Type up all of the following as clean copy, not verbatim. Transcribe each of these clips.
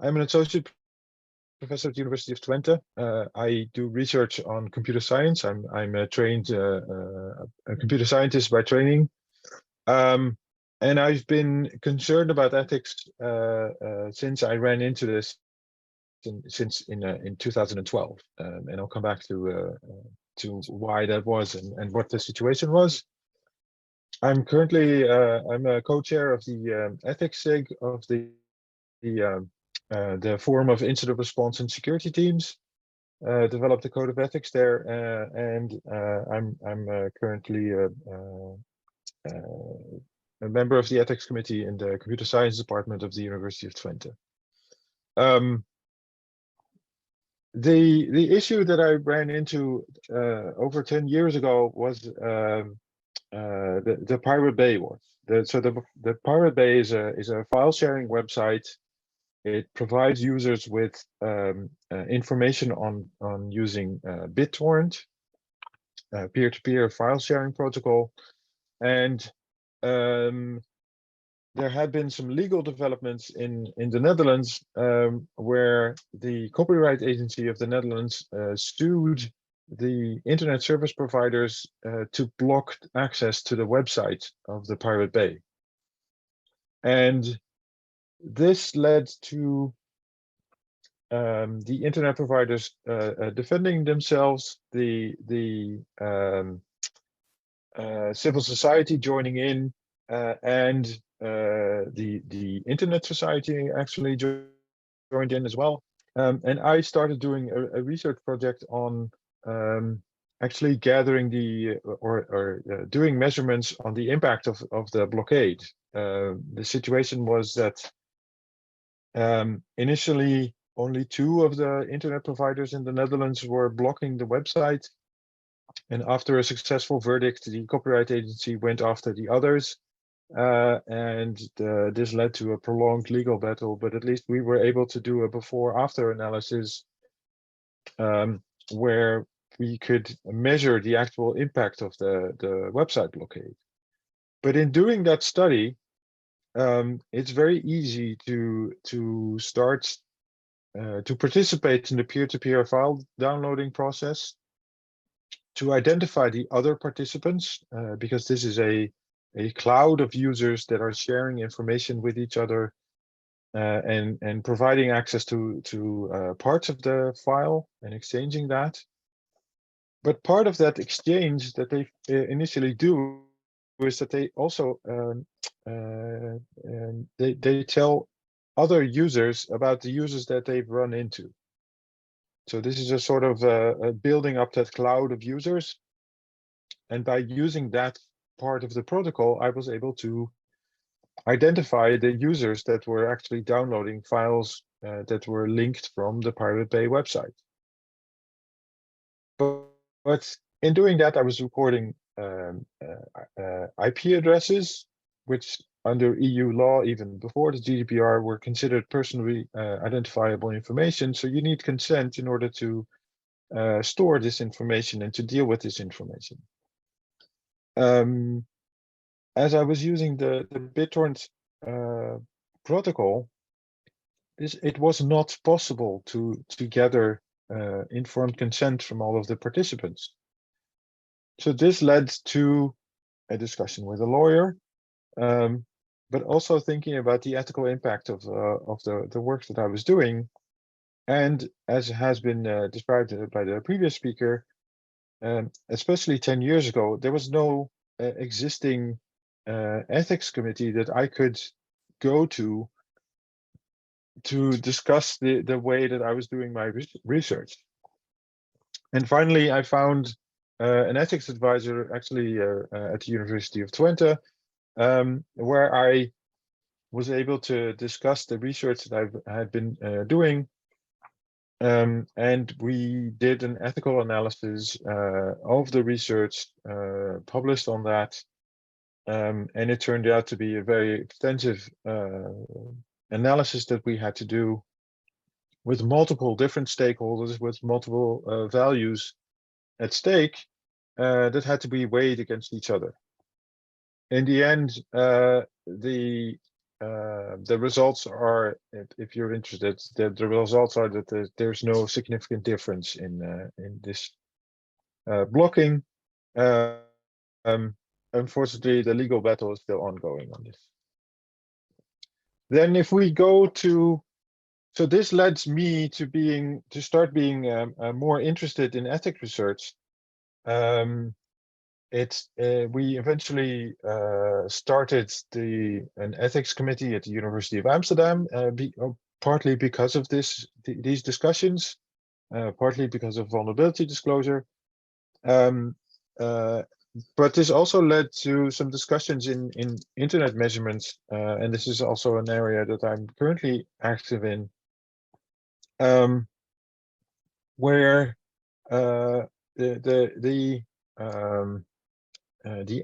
I'm an associate professor at the University of Twente. I do research on computer science. I'm a trained a computer scientist by training. And I've been concerned about ethics since I ran into this in 2012. And I'll come back to why that was and what the situation was. I'm currently I'm a co-chair of the ethics SIG of the Forum of Incident Response and Security Teams. Developed a code of ethics there, and I'm currently a member of the ethics committee in the computer science department of the University of Twente. The issue that I ran into over 10 years ago was the Pirate Bay was. The Pirate Bay is a file sharing website. It provides users with information on using BitTorrent, peer-to-peer file sharing protocol, and there had been some legal developments in the Netherlands where the Copyright Agency of the Netherlands sued the internet service providers to block access to the website of the Pirate Bay. And this led to the internet providers defending themselves, the civil society joining in, and the Internet Society actually joined in as well. And I started doing a research project on actually gathering doing measurements on the impact of the blockade. The situation was that initially only 2 of the internet providers in the Netherlands were blocking the website. And after a successful verdict, the Copyright Agency went after the others. And this led to a prolonged legal battle, but at least we were able to do a before-after analysis where we could measure the actual impact of the website blockade. But in doing that study, it's very easy to start to participate in the peer-to-peer file downloading process, to identify the other participants, because this is a cloud of users that are sharing information with each other and providing access to parts of the file and exchanging that. But part of that exchange that they initially do is that they also they tell other users about the users that they've run into. So this is a sort of building up that cloud of users. And by using that part of the protocol, I was able to identify the users that were actually downloading files that were linked from the Pirate Bay website. But in doing that, I was recording IP addresses, which under EU law, even before the GDPR, were considered personally identifiable information. So you need consent in order to store this information and to deal with this information. As I was using the BitTorrent protocol, it was not possible to gather informed consent from all of the participants. So this led to a discussion with a lawyer, but also thinking about the ethical impact of the work that I was doing. And as has been described by the previous speaker, especially 10 years ago, there was no existing ethics committee that I could go to discuss the way that I was doing my research. And finally, I found an ethics advisor actually at the University of Twente, where I was able to discuss the research that I had been doing. And we did an ethical analysis of the research, published on that. And it turned out to be a very extensive analysis that we had to do with multiple different stakeholders, with multiple values at stake that had to be weighed against each other. In the end, the the results are, if you're interested, the results are that there's no significant difference in this blocking. Unfortunately, the legal battle is still ongoing on this. Then if we go to, so this led me to start being more interested in ethics research. We eventually started an ethics committee at the University of Amsterdam, partly because of these discussions, partly because of vulnerability disclosure. But this also led to some discussions in internet measurements, and this is also an area that I'm currently active in, where the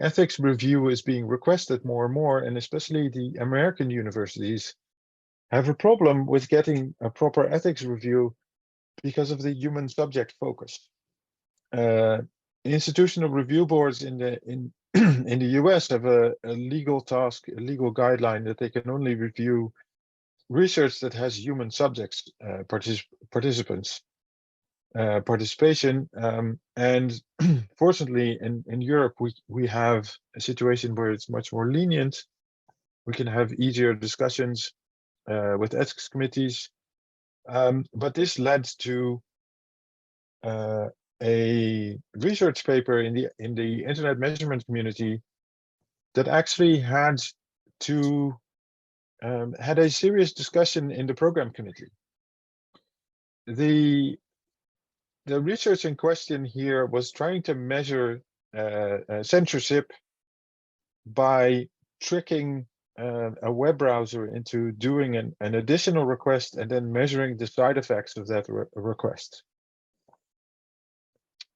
ethics review is being requested more and more, and especially the American universities have a problem with getting a proper ethics review because of the human subject focus. Institutional review boards in the US have a legal task, a legal guideline that they can only review research that has human subjects participation. And fortunately, in Europe, we have a situation where it's much more lenient. We can have easier discussions with ethics committees. But this led to a research paper in the internet measurement community that actually had a serious discussion in the program committee. The research in question here was trying to measure censorship by tricking a web browser into doing an additional request and then measuring the side effects of that request.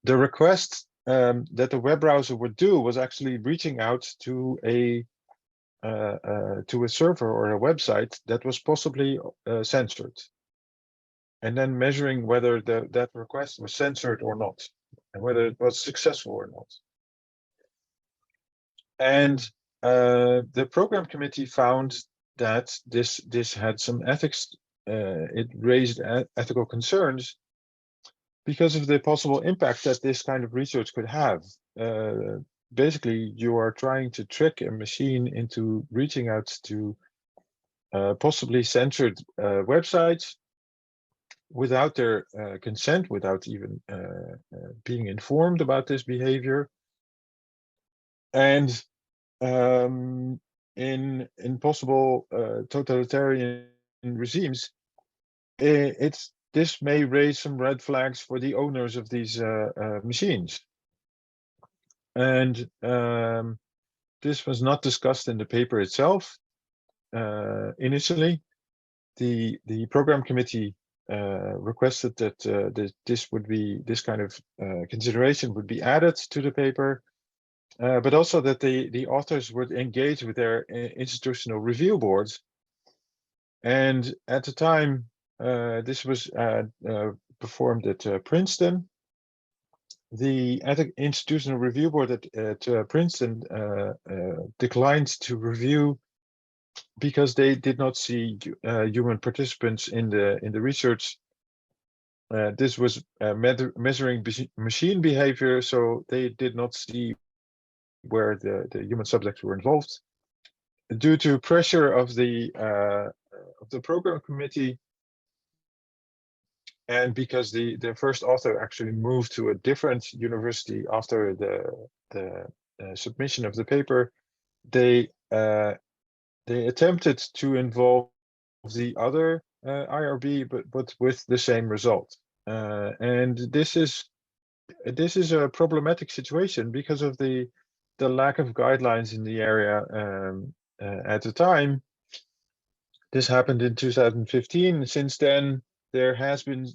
The request that the web browser would do was actually reaching out to a server or a website that was possibly censored, and then measuring whether that request was censored or not, and whether it was successful or not. And the program committee found that this had some ethics. It raised ethical concerns because of the possible impact that this kind of research could have. Basically, you are trying to trick a machine into reaching out to possibly censored websites without their consent, without even being informed about this behavior. And in possible totalitarian regimes, this may raise some red flags for the owners of these machines. And this was not discussed in the paper itself. Initially, the program committee requested that this kind of consideration would be added to the paper, but also that the authors would engage with their institutional review boards. And at the time, this was performed at Princeton. The institutional review board at Princeton declined to review because they did not see human participants in the research. This was measuring machine behavior, so they did not see where the human subjects were involved. Due to pressure of the program committee, and because the first author actually moved to a different university after the submission of the paper, they attempted to involve the other IRB, but with the same result. And this is a problematic situation because of the lack of guidelines in the area at the time. This happened in 2015. Since then, there has been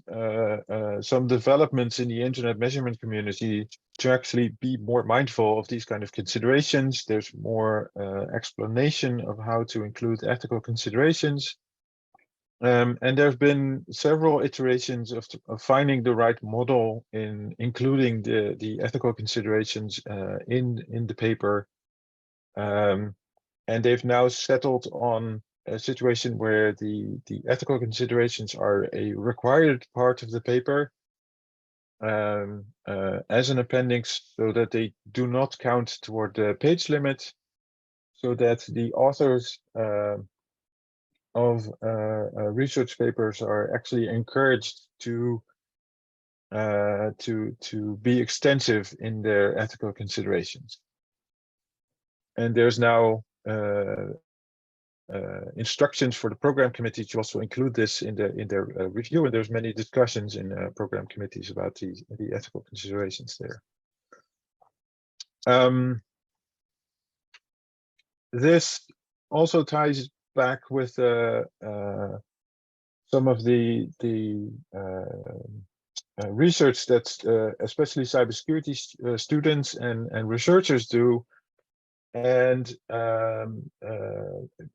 some developments in the internet measurement community to actually be more mindful of these kind of considerations. There's more explanation of how to include ethical considerations. And there have been several iterations of finding the right model in including the ethical considerations in the paper. And they've now settled on a situation where the ethical considerations are a required part of the paper as an appendix, so that they do not count toward the page limit, so that the authors of research papers are actually encouraged to be extensive in their ethical considerations. And there's now instructions for the program committee to also include this in their review, and there's many discussions in program committees about the ethical considerations there. This also ties back with some of the research that especially cybersecurity students and researchers do, and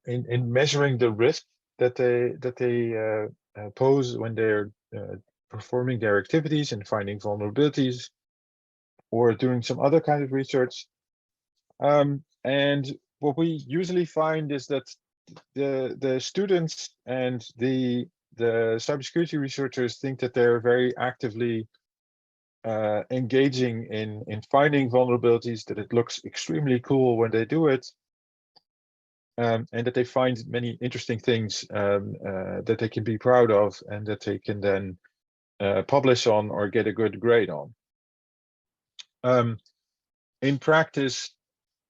in measuring the risk that they pose when they're performing their activities and finding vulnerabilities or doing some other kind of research. And what we usually find is that the students and the cybersecurity researchers think that they're very actively engaging in finding vulnerabilities, that it looks extremely cool when they do it, and that they find many interesting things that they can be proud of and that they can then publish on or get a good grade on. In practice,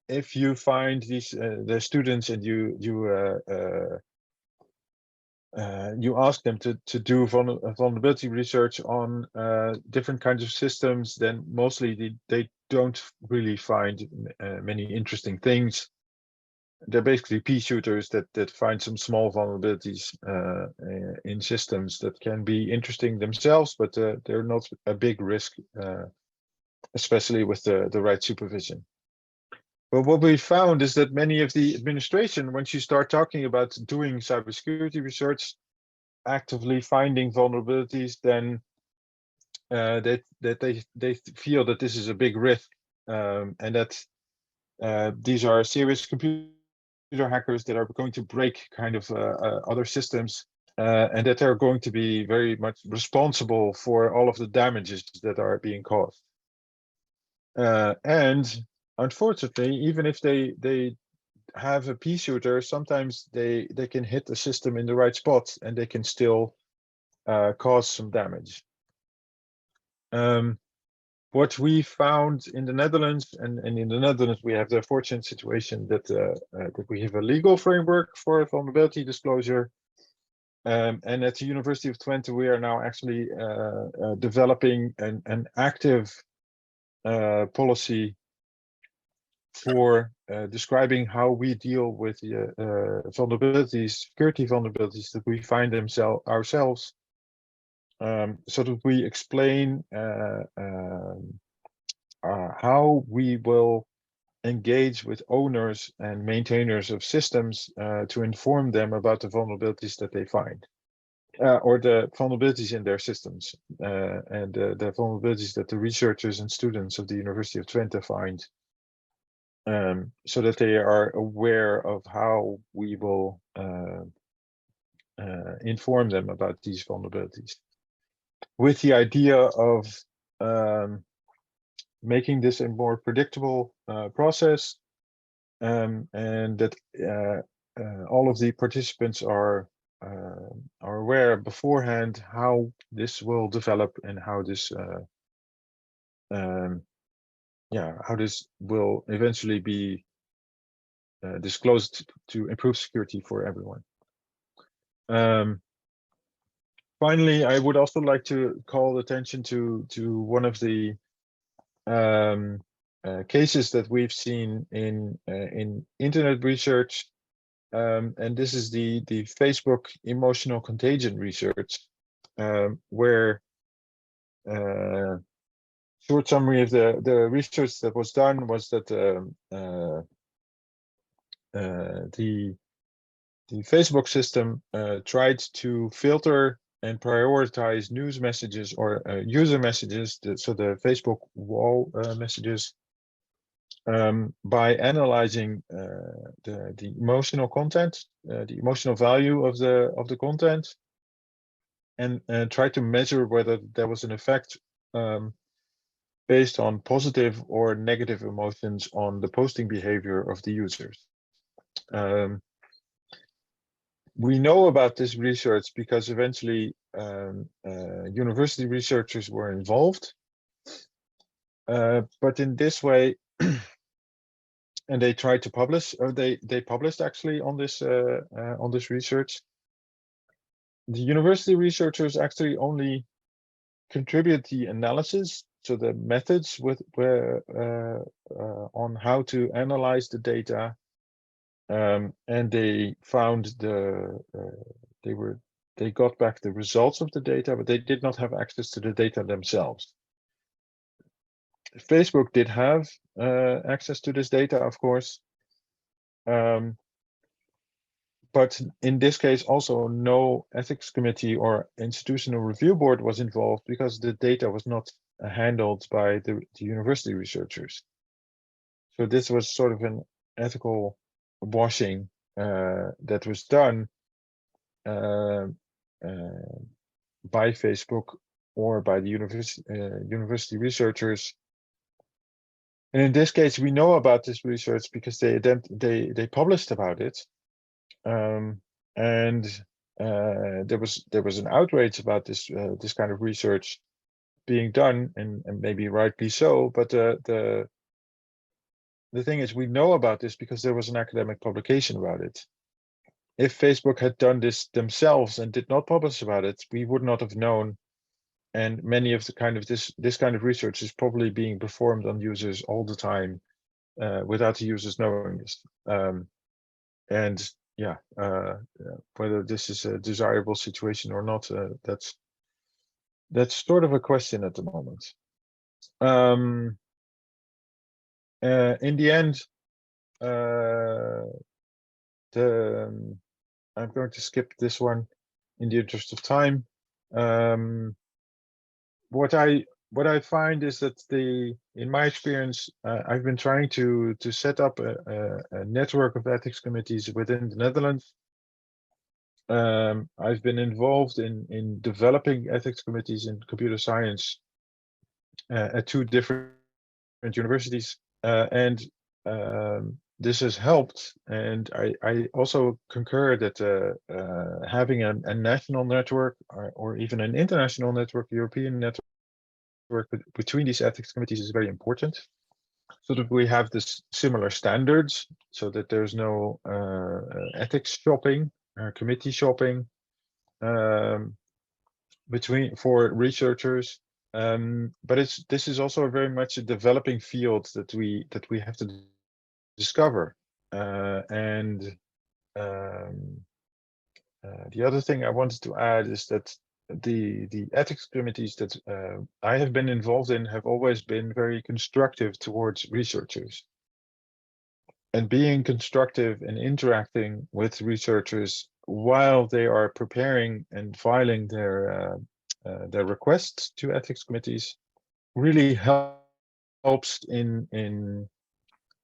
if you find these the students and you ask them to do vulnerability research on different kinds of systems, then mostly they don't really find many interesting things. They're basically pea shooters that find some small vulnerabilities in systems that can be interesting themselves, but they're not a big risk, especially with the right supervision. But what we found is that many of the administration, once you start talking about doing cybersecurity research, actively finding vulnerabilities, then that they feel that this is a big risk, and that these are serious computer hackers that are going to break kind of other systems, and that they're going to be very much responsible for all of the damages that are being caused. And unfortunately, even if they have a pea shooter, sometimes they can hit the system in the right spot and they can still cause some damage. What we found in the Netherlands, and in the Netherlands we have the fortunate situation that that we have a legal framework for vulnerability disclosure. And at the University of Twente, we are now actually developing an active policy for describing how we deal with the vulnerabilities, security vulnerabilities that we find ourselves, so that we explain how we will engage with owners and maintainers of systems to inform them about the vulnerabilities that they find, or the vulnerabilities in their systems, and the vulnerabilities that the researchers and students of the University of Twente find, so that they are aware of how we will inform them about these vulnerabilities, with the idea of making this a more predictable process, and that all of the participants are aware beforehand how this will develop and how this how this will eventually be disclosed to improve security for everyone. Finally, I would also like to call attention to one of the cases that we've seen in internet research, and this is the Facebook emotional contagion research, where short summary of the research that was done was that the Facebook system tried to filter and prioritize news messages or user messages, so the Facebook wall messages, by analyzing the emotional content, the emotional value of the content, and try to measure whether there was an effect based on positive or negative emotions on the posting behavior of the users. We know about this research because eventually university researchers were involved, but in this way, and they tried to publish, or they published actually on this research. The university researchers actually only contribute the analysis, so the methods on how to analyze the data, and they found they got back the results of the data, but they did not have access to the data themselves. Facebook did have access to this data, of course, but in this case also no ethics committee or institutional review board was involved because the data was not handled by the university researchers. So this was sort of an ethical washing that was done by Facebook or by the university researchers. And in this case, we know about this research because they published about it, and there was an outrage about this kind of research being done, and maybe rightly so. But the thing is, we know about this because there was an academic publication about it. If Facebook had done this themselves and did not publish about it, we would not have known. And many of this kind of research is probably being performed on users all the time without the users knowing this. And yeah, whether this is a desirable situation or not, that's sort of a question at the moment. In the end, I'm going to skip this one in the interest of time. What I find is that in my experience, I've been trying to set up a network of ethics committees within the Netherlands. I've been involved in developing ethics committees in computer science at 2 different universities, and this has helped. And I also concur that having a national network or even an international network, European network between these ethics committees is very important, so that we have this similar standards, so that there's no ethics shopping, committee shopping for researchers. But this is also very much a developing field that we have to discover. The other thing I wanted to add is that the ethics committees that I have been involved in have always been very constructive towards researchers. And being constructive and interacting with researchers while they are preparing and filing their requests to ethics committees really helps in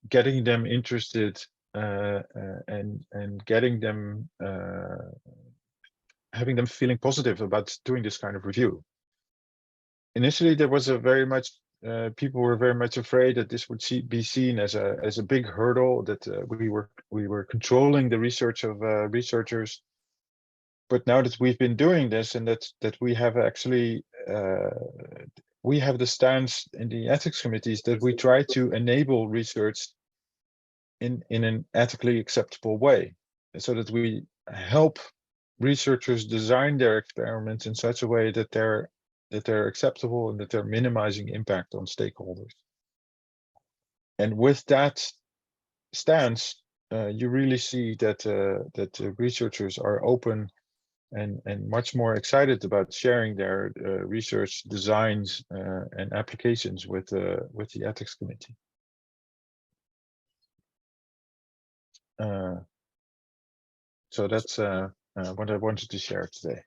getting them interested and getting them having them feeling positive about doing this kind of review. Initially, there was people were very much afraid that this would be seen as a big hurdle, that we were controlling the research of researchers. But now that we've been doing this, and that we have actually we have the stance in the ethics committees that we try to enable research in an ethically acceptable way, so that we help researchers design their experiments in such a way that they're acceptable and that they're minimizing impact on stakeholders. And with that stance, you really see that researchers are open and much more excited about sharing their research designs and applications with the ethics committee. So that's what I wanted to share today.